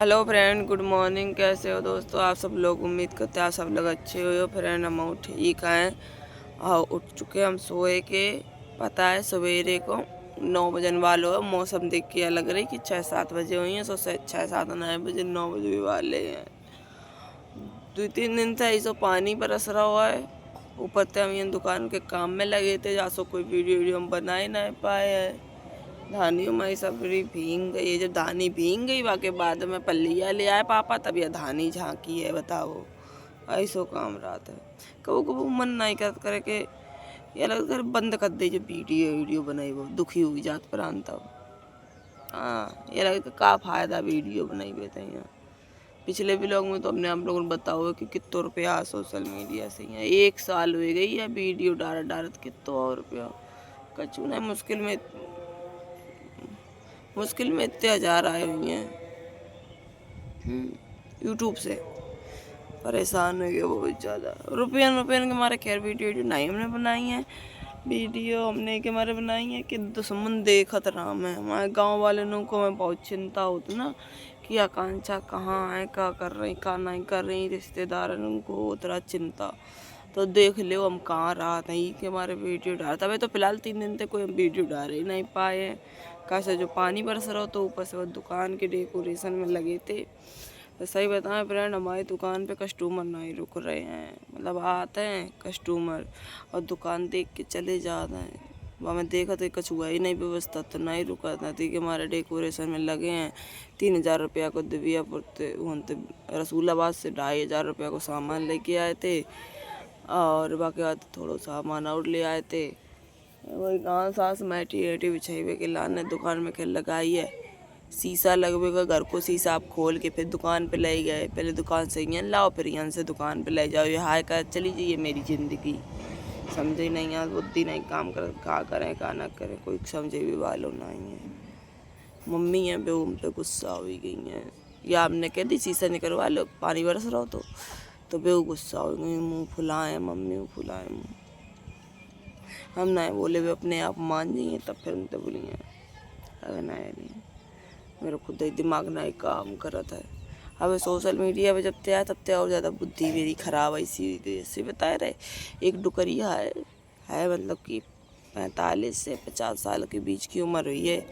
Hello friend, good morning. कैसे हो दोस्तों आप सब लोग? उम्मीद करते हैं आप सब लोग अच्छे हो फ्रेंड। हम ठीक हैं और उठ चुके। हम सोए के पता है सवेरे को 9 बजन वालो है। मौसम देख के लग रही कि 6-7 बजे हुई हैं। सो 6-7-9 बजे 9 बजे भी वाले हैं। 2-3 दिन से ऐसा पानी बरस रहा हुआ है। ऊपर से हम ये दुकान के काम में लगे थे, जहाँ कोई वीडियो हम बना ही नहीं पाए हैं। धानी हमारी सब भींग गई है। जब धानी भींग गई वाके बाद में पल्लिया ले आए पापा, तब यह धानी झांकी है। बताओ ऐसो काम रात है। कबू कबू मन नहीं करे के ये लग कर बंद कर दे। जब वीडियो बनाई वो दुखी हुई जात पर तब हाँ ये लगे का फायदा वीडियो बनाई बेते हैं। पिछले व्लॉग में तो हमने आप लोगों ने बताओ कि कितना रुपया सोशल मीडिया से है। 1 साल हो गई है वीडियो डालत कितना रुपया कचू नहीं। मुश्किल में इतने 1000 आए हुए हैं यूट्यूब से। परेशान हो गए बहुत ज़्यादा। रुपयन के मारे खैर वीडियो नहीं हमने बनाई है। वीडियो हमने के मारे बनाई है कि दुश्मन देखत राम है। हमारे गांव वाले लोगों को हमें बहुत चिंता होती ना कि आकांक्षा कहाँ है, क्या कर रही, क्या नहीं कर रही। रिश्तेदार उनको उतना चिंता तो देख लो हम कहाँ रात नहीं कि हमारे वीडियो डाल। तभी तो फिलहाल 3 दिन तक कोई हम वीडियो डाल ही नहीं पाए हैं। कैसे जो पानी बरस रहा हो तो ऊपर से वो दुकान के डेकोरेशन में लगे थे। तो सही बताएं फ्रेंड, हमारी दुकान पे कस्टमर नहीं रुक रहे हैं। मतलब आते हैं कस्टमर और दुकान देख के चले जाते हैं। हमें देखा तो कुछ हुआ ही नहीं व्यवस्था, तो नहीं रुका था। कि हमारे डेकोरेशन में लगे हैं 3000 रुपया को दिव्यापुर रसूलाबाद से 2500 रुपया को सामान लेके आए थे। और बाकी बात थोड़ा सामान और ले आए थे। वही गाँव सास मैटी बिछाई के लाने दुकान में खेल लगाई है। शीशा लगवेगा घर को, शीशा आप खोल के फिर दुकान पे ले गए। पहले दुकान से यहाँ लाओ फिर यहाँ से दुकान पे ले जाओ। ये हाय का चली जाइए मेरी ज़िंदगी। समझे नहीं यार, बुद्धि नहीं काम कर, का करें का ना करें, कोई समझे भी वालों नहीं है। मम्मी है बे उन पे गुस्सा हो गई है। या आपने कह दी शीशा निकलवा लो, पानी बरस रहा हो तो बेहू गुस्सा हो गई। मुँह फुलाए मम्मी, मुँह फुलाए मुँह। हम नहीं बोले, वे अपने आप मान जाइए तब फिर उनसे बोलिए। अगर नहीं मेरा खुद ही दिमाग नहीं काम करता है। अब सोशल मीडिया पे जब तय तब तय और ज़्यादा बुद्धि मेरी खराब है। इसी जैसे बताए रहे एक डुकरिया है मतलब कि 45 से 50 साल के बीच की उम्र हुई है।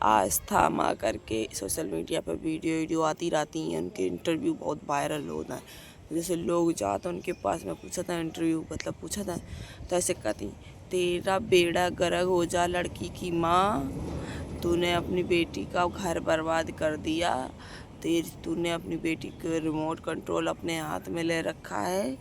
आस्था माँ करके सोशल मीडिया पर वीडियो आती रहती हैं। उनके इंटरव्यू बहुत वायरल होता है। जैसे लोग जाते उनके पास में पूछा था इंटरव्यू, मतलब पूछा था तो ऐसे कहती, तेरा बेड़ा गर्क हो जा लड़की की माँ, तूने अपनी बेटी का घर बर्बाद कर दिया। तूने अपनी बेटी का रिमोट कंट्रोल अपने हाथ में ले रखा है।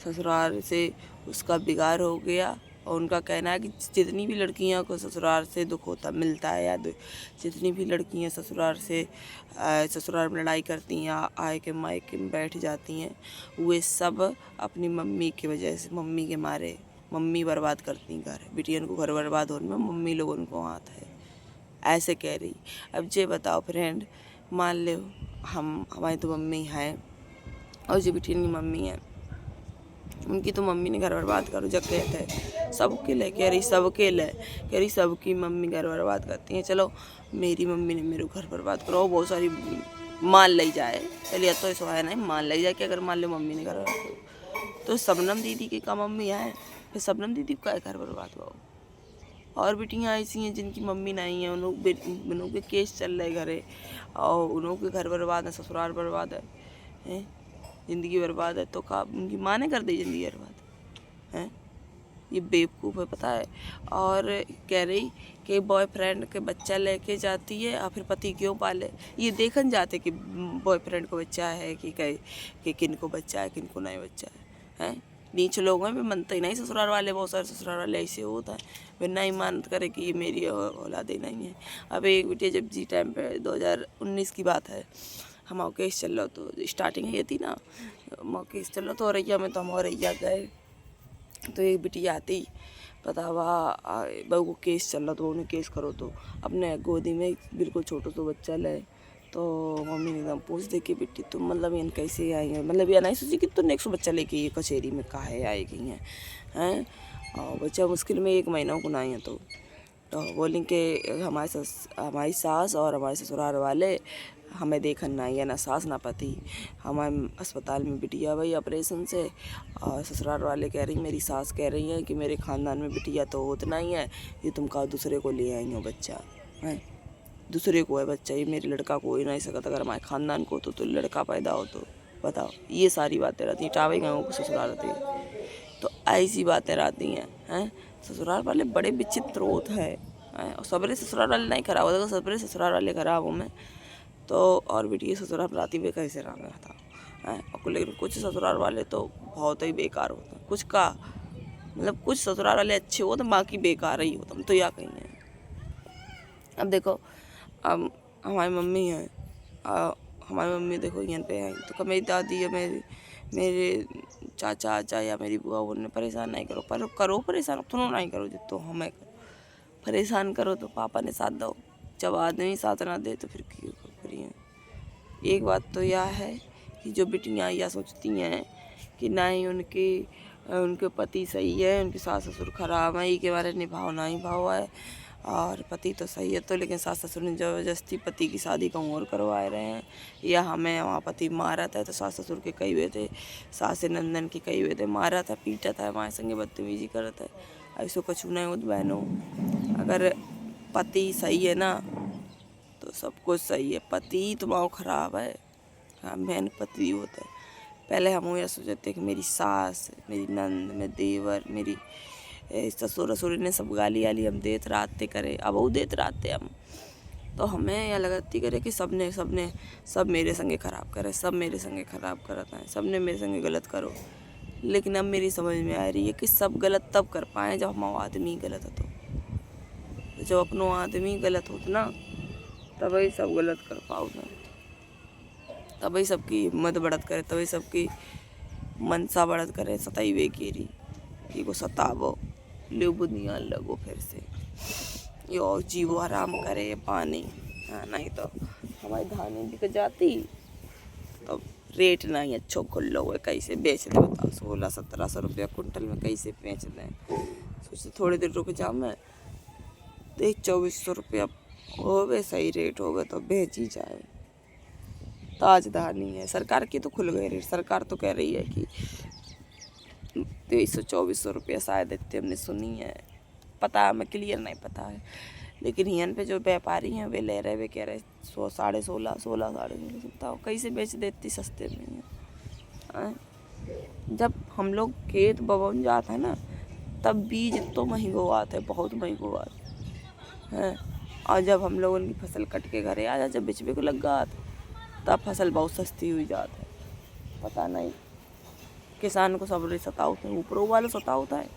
ससुराल से उसका बिगाड़ हो गया। और उनका कहना है कि जितनी भी लड़कियां को ससुराल से दुख होता मिलता है, या जितनी भी लड़कियां ससुराल में लड़ाई करती हैं, आए के मायके में बैठ जाती हैं, वे सब अपनी मम्मी की वजह से, मम्मी के मारे। मम्मी बर्बाद करती घर, बिटियन को घर बर्बाद होने में मम्मी लोगों को हाथ है, ऐसे कह रही। अब ये बताओ फ्रेंड, मान लो हमारी तो मम्मी है और जो बिटियन की मम्मी है, उनकी तो मम्मी ने घर बर्बाद करो जब कहते हैं सबके ले, कह रही सबके ले, कह रही सबकी मम्मी घर बर्बाद करती हैं। चलो मेरी मम्मी ने मेरे घर बर्बाद करो, बहुत सारी मान ली जाए। चलिए तो ऐसा है नहीं, मान ली जाए कि अगर मान लो मम्मी ने घर बर्बाद करो तो शबनम दीदी की का मम्मी है, फिर शबनम दीदी का घर बर्बाद हुआ। और बेटियाँ ऐसी हैं जिनकी मम्मी नहीं है, उन के केस चल रहे घरे और उन के घर बर्बाद है, ससुराल बर्बाद है, ज़िंदगी बर्बाद है। तो का उनकी माँ ने कर दी ज़िंदगी बर्बाद है? ये बेवकूफ़ है पता है। और कह रही कि बॉयफ्रेंड के बच्चा लेके जाती है और फिर पति क्यों पाले। ये देखन जाते कि बॉयफ्रेंड को बच्चा है कि किन को बच्चा है, किन को नहीं बच्चा है। नीच लोग हैं, वे मनते ही नहीं। ससुराल वाले, बहुत सारे ससुराल वाले ऐसे होता है, वे नहीं मानत करे कि ये मेरी औलाद ही नहीं है। अब एक बेटे जब जी टाइम पे 2019 की बात है, हम केस चल रहा तो स्टार्टिंग ये थी ना, केस चल रहा तो औरैया में, तो हम औरैया गए तो एक बिटिया आती, पता हुआ बहू को केस चल रहा तो उन्हें केस करो तो अपने गोदी में बिल्कुल छोटो तो बच्चा ले। तो मम्मी ने एकदम पूछ दे कि बेटी तुम मतलब इन कैसे आई हैं, मतलब ये नहीं सोची कि तुम नेक्स्ट बच्चा लेके ये कचहरी में काहे आई गई हैं। और बच्चा मुश्किल में 1 महीना को नहीं है। तो बोलें कि हमारी सास और हमारे ससुराल वाले हमें देखन ना या ना सास ना पति। हमारे अस्पताल में बिटिया भाई ऑपरेशन से, और ससुराल वाले कह रही, मेरी सास कह रही है कि मेरे ख़ानदान में बिटिया तो उतना ही है, ये तुम कहा दूसरे को ले आई हो बच्चा है, दूसरे को है बच्चा, ये मेरे लड़का को हो ही नहीं सकता, अगर हमारे ख़ानदान को तो लड़का पैदा हो तो बताओ। ये सारी बातें रहती हैं, टावे गाँव को ससुराल रहती है, तो ऐसी बातें रहती हैं। ससुराल वाले बड़े विचित्र होते हैं, और सबरे ससुराल वाले नहीं खराब होता, सबरे ससुराल वाले खराब हूँ मैं तो, और बेटी ससुराल राती हुए कैसे रहा था है। और लेकिन कुछ ससुराल वाले तो बहुत ही बेकार होते हैं, कुछ का मतलब कुछ ससुराल वाले अच्छे हो तो बाकी बेकार ही होते, हम तो या कहीं हैं। अब देखो, अब हमारी मम्मी है, हमारी मम्मी देखो यहाँ पे है, तो मेरी दादी है, मेरे चाचा आचा या मेरी बुआ, उन्हें परेशान नहीं करो, पर करो परेशान तुम नहीं करो, जितो हमें परेशान करो तो पापा ने साथ दो, जब आदमी साथ ना दे तो फिर क्यों करिए। एक बात तो यह है कि जो बिटियाँ यह सोचती हैं कि नहीं उनके पति सही है, उनकी सास ससुर खराब है, ये के बारे निभाव नहीं भाव है, और पति तो सही है तो, लेकिन सास ससुर ने ज़बरदस्ती पति की शादी कहूँ और करवाए रहे हैं, या हमें वहाँ पति मारा था तो सास ससुर के कई हुए थे, सास नंदन के कई हुए थे, मारा था पीटा था, हमारे संगे बदतमीजी करा था, ऐसो कछु नहीं होत बहनों। अगर पति सही है ना तो सब कुछ सही है, पति तुम्हारा खराब है, हाँ मेन पति होता है। पहले हम यह सोचते कि मेरी सास, मेरी नंद, मेरे देवर, मेरी ससुर ससुर ने सब गाली आली हम देते रहते करे, अब वो देते रहते हम, तो हमें यह लगती करे कि सब मेरे संगे ख़राब करे, सब मेरे संगे ख़राब करता है, सब ने मेरे संगे गलत करो। लेकिन अब मेरी समझ में आ रही है कि सब गलत तब कर पाए जब हमारा आदमी गलत हो, तो जब अपनो आदमी गलत होता ना तभी सब गलत कर पाओ ना, तभी सबकी हिम्मत बढ़त करे, तभी सबकी मनसा बढ़त करे, सताई वे केरी कि को सतावो ले बुनिया लगो फिर से यो जीवो आराम करे पानी, हाँ नहीं तो हमारी धानी बिक जाती, तो रेट नहीं अच्छो खुल्लो हुए कैसे बेच दे बताओ, 1600-1700 रुपया कुंटल में कैसे बेच दें। सोचते थोड़ी देर रुक जाओ मैं तो 2400 रुपया हो गए, सही रेट हो गए तो बेच ही जाए। ताज धानी है, सरकार की तो खुल गए रेट, सरकार तो कह रही है कि 2300-2400 रुपया शायद इतने हमने सुनी है, पता है हमें क्लियर नहीं पता है, लेकिन यहाँ पे जो व्यापारी हैं वे ले रहे, वे कह रहे 16.5 बताओ कैसे बेच देती सस्ते में है। जब हम लोग खेत बबन जाते हैं ना तब बीज तो महंगो आता है, बहुत महंगो आता है, और जब हम लोग उनकी फसल कट के घरे आ जाए, जब बेचने को लग गया तब फसल बहुत सस्ती हुई जाती है। पता नहीं किसान को सब सतावते हैं, ऊपरों वाले सतावता है,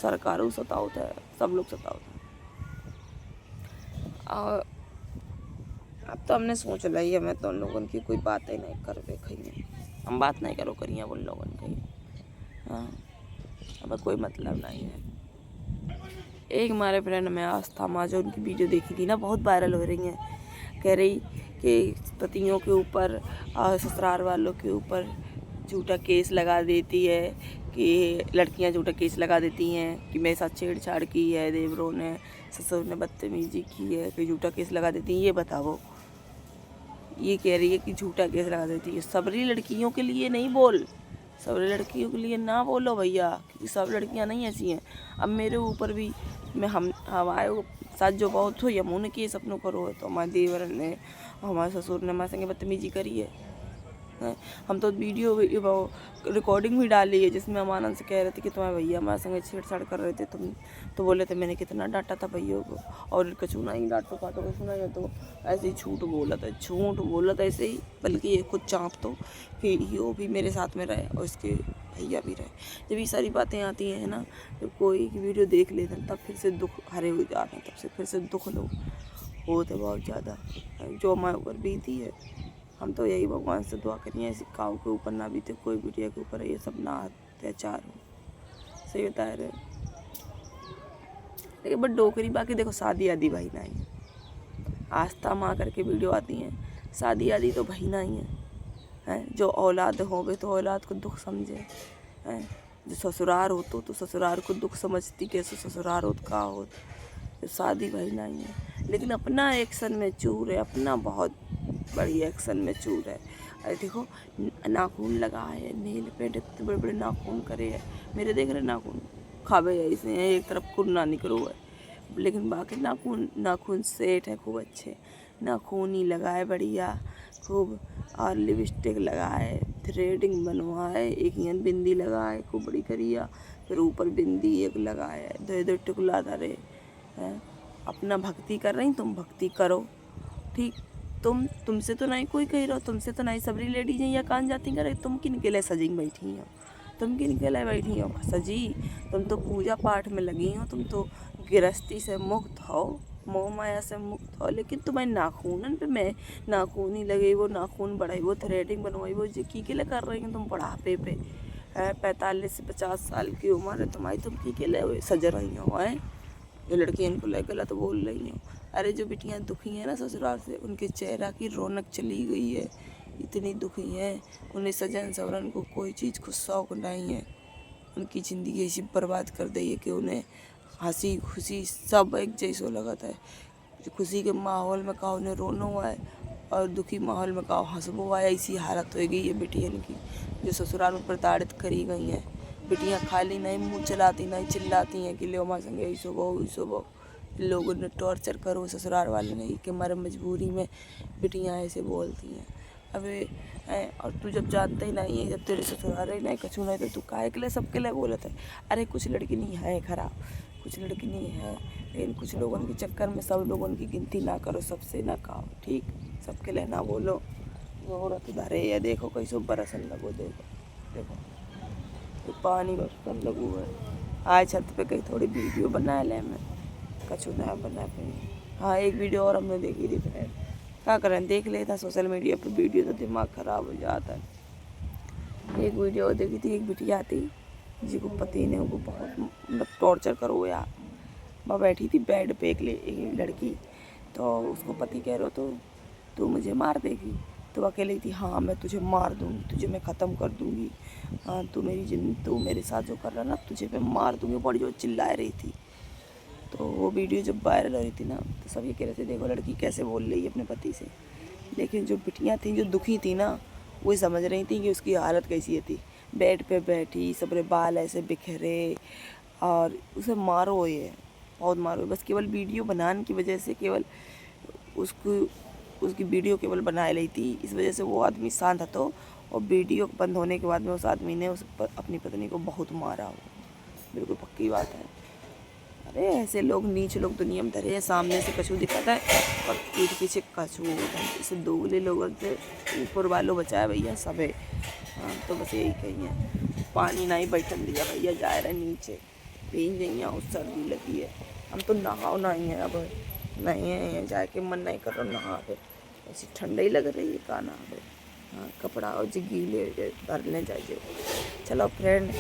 सरकारों सतावता है, सब लोग सतावता है। और अब तो हमने सोच लिया है, मैं तो उन लोगों की कोई बात ही नहीं कर वे कहीं, हम बात नहीं करो करिए उन लोगों की, हाँ अब कोई मतलब नहीं है। एक हमारे फ्रेंड में आस्था माँ, जो उनकी वीडियो देखी थी ना, बहुत वायरल हो रही है, कह रही कि पतियों के ऊपर और ससुराल वालों के ऊपर झूठा केस लगा देती है, कि लड़कियां झूठा केस लगा देती हैं कि मेरे साथ छेड़छाड़ की है, देवरों ने, ससुर ने बदतमीजी की है, कि झूठा केस लगा देती हैं। ये बताओ, ये कह रही है कि झूठा केस लगा देती है। सबरी लड़कियों के लिए नहीं बोल, सबरी लड़कियों के लिए ना बोलो भैया, क्योंकि सब लड़कियां नहीं ऐसी हैं। अब मेरे ऊपर भी हमारे साथ जो बहुत हो यमुन केस अपनों पर हो, तो हमारे देवर ने, हमारे ससुर ने हमारे संगे बदतमीजी करी है। हम तो वीडियो रिकॉर्डिंग भी डाली है, जिसमें हम आनंद से कह रहे थे कि तुम्हारे भैया हमारे संगे छेड़छाड़ कर रहे थे, तुम तो बोले थे मैंने कितना डांटा था भैया को, और कछु नहीं डांटो पाटो को सुना है, तो ऐसे ही झूठ बोला था ऐसे ही, बल्कि ये खुद चाँप तो कि यो भी मेरे साथ में रहे और इसके भैया भी रहे। जब ये सारी बातें आती हैं ना, जब कोई की वीडियो देख लेते हैं तब फिर से दुख हरे हो जाते हैं, तब से फिर से दुख लो होते बहुत ज़्यादा, जो हमारे ऊपर बीती है। हम तो यही भगवान से दुआ करिए ऐसी काऊ के ऊपर ना बीते, कोई बिटिया के ऊपर ये सब ना अत्याचार हो, सही बता रहे। लेकिन बट डोकरी बाकी देखो, शादी आदि भाई ना ही है, आस्था माँ करके वीडियो आती हैं, शादी आदि तो भाई ना ही है, जो औलाद होवे तो औलाद को दुख समझे, हैं जो ससुरार हो तो ससुरार को दुख समझती, कैसे ससुरार हो का हो, जो शादी भाई नहीं है। लेकिन अपना एक्शन में चूर है, अपना बहुत बड़ी एक्शन में चूर है। अरे देखो नाखून लगा है, नेल पेंट इतने बड़े बड़े नाखून करे है, मेरे देख रहे नाखून खावे ऐसे हैं, एक तरफ कुन्ना निकलो है, लेकिन बाकी नाखून सेट है खूब अच्छे। नाखून ही लगाए बढ़िया खूब, और लिपस्टिक लगाए, थ्रेडिंग बनवाए, एक यहाँ बिंदी लगाए खूब बड़ी करिया, फिर ऊपर बिंदी एक लगाए, दो दो टिकुला धरे हैं। अपना भक्ति कर रही, तुम भक्ति करो ठीक। तुमसे तो नहीं कोई कह रहा, तुमसे तो नहीं सबरी लेडीज या कान जाती करे, तुम किन के लिए सजी बैठी हो, तुम किन के लिए बैठी हो सजी? तुम तो पूजा पाठ में लगी हो, तुम तो गृहस्थी से मुक्त हो, मोह माया से मुक्त हो, लेकिन तुम्हें नाखूनन पे मैं नाखून ही लगे वो, नाखून बढ़ाई वो, थ्रेडिंग बनवाई वो, जो की लिए कर रही हो तुम बुढ़ापे पे है? 45 से 50 साल की उम्र है तुम्हारी, तुम की लिए सज रही हो? है ये लड़की इनको ले गलत बोल रही हो। अरे जो बिटियाँ दुखी हैं ना ससुराल से, उनके चेहरा की रौनक चली गई है, इतनी दुखी हैं, उन्हें सजन सवरन को कोई चीज़ को शौक नहीं है, उनकी ज़िंदगी ऐसी बर्बाद कर दी है कि उन्हें हंसी खुशी सब एक जैसो लगता है। खुशी के माहौल में कहो उन्हें रोना हुआ है, और दुखी माहौल में कहो हंसबो हुआ है। ऐसी हालत हो गई है बिटियन की, जो ससुराल में प्रताड़ित करी गई हैं। बिटियाँ खाली नहीं मुँह चलाती नहीं चिल्लाती हैं कि ले हमारे संगे ऐसो बहु लोगों ने टॉर्चर करो, ससुराल वाले नहीं कि हमारे मजबूरी में बिटियाँ ऐसे बोलती हैं। अबे और तू जब जानता ही नहीं है, जब तेरे ससुराल ही नहीं कछू नहीं, तो तू काहे के लिए सबके लिए बोलत है? अरे कुछ लड़की नहीं है खराब, कुछ लड़की नहीं है, लेकिन कुछ लोगों के चक्कर में सब लोगों की गिनती ना करो, सबसे ना कहो ठीक, सबके लिए ना बोलो। औरत उधर है, देखो कैसो बरसन लगो, देखो तो पानी बरसन लगू है। आज छत पे कहीं थोड़ी वीडियो बना ले, मैं कछु ना बना पाई। हाँ एक वीडियो और हमने देखी थी फ्रेंड, क्या करें देख लेता सोशल मीडिया पे वीडियो तो दिमाग ख़राब हो जाता है। एक वीडियो देखी थी, एक बिटिया थी जिसको पति ने उनको बहुत मतलब टॉर्चर करो यार। वह बैठी थी बेड पे एक लड़की, तो उसको पति कह रहे हो तो तू मुझे मार देगी, तो वह कह रही थी हाँ मैं तुझे मार दूँगी, तुझे मैं ख़त्म कर दूँगी, हाँ तू मेरे साथ जो कर रहा ना तुझे मैं मार दूँगी, बड़ी जो चिल्ला रही थी। तो वो वीडियो जब वायरल हो रही थी ना, तो सब ये कह रहे थे देखो लड़की कैसे बोल रही है अपने पति से। लेकिन जो बिटियाँ थी जो दुखी थी ना, वो समझ रही थी कि उसकी हालत कैसी थी, बेड पे बैठी, सबरे बाल ऐसे बिखरे, और उसे मारो ये बहुत मारो, बस केवल वीडियो बनाने की वजह से, केवल उसकी वीडियो केवल बना ली थी, इस वजह से वो आदमी शांत था। तो और वीडियो बंद होने के बाद में उस आदमी ने अपनी पत्नी को बहुत मारा, हो बिल्कुल पक्की बात है। अरे ऐसे लोग नीच लोग दुनिया में धरे हैं, सामने से कछू दिखाता है और पीठ पीछे कछू होता है। इसे दोगले लोगों से ऊपर वालों बचाया भैया सब है। हाँ तो बस यही कही पानी नहीं बैठन दिया भैया, जा रहे नीचे भीग गई उस सर्दी लगी है। हम तो नहाओ नहीं है, अब नहीं है जाके मन नहीं कर रहा नहा पे, ऐसी ठंड ही लग रही है का नहा पे। हाँ कपड़ा और जी गीले धर लें जाइए। चलो फ्रेंड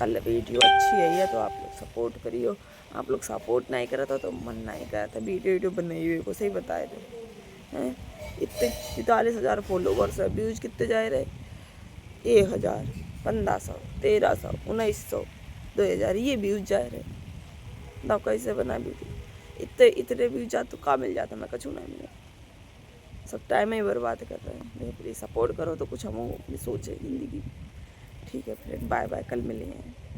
कल वीडियो अच्छी है तो आप लोग सपोर्ट करियो, आप लोग सपोर्ट नहीं करा था तो मन नहीं करा था वीडियो बनाई हुई को, सही बताए थे हैं। इतने 44,000 फॉलोवर्स है, व्यूज कितने जा रहे 1,000 1500 1300 1900 2000 ये व्यूज जा रहे। ना कैसे बना वीडियो, इतने व्यूज जा तो का मिल जाता, मैं कछू नहीं मिला, सब टाइम ही बर्बाद कर रहे हैं। प्लीज़ सपोर्ट करो तो कुछ हम अपनी सोचे ज़िंदगी। ठीक है फ्रेंड, बाय बाय, कल मिलेंगे।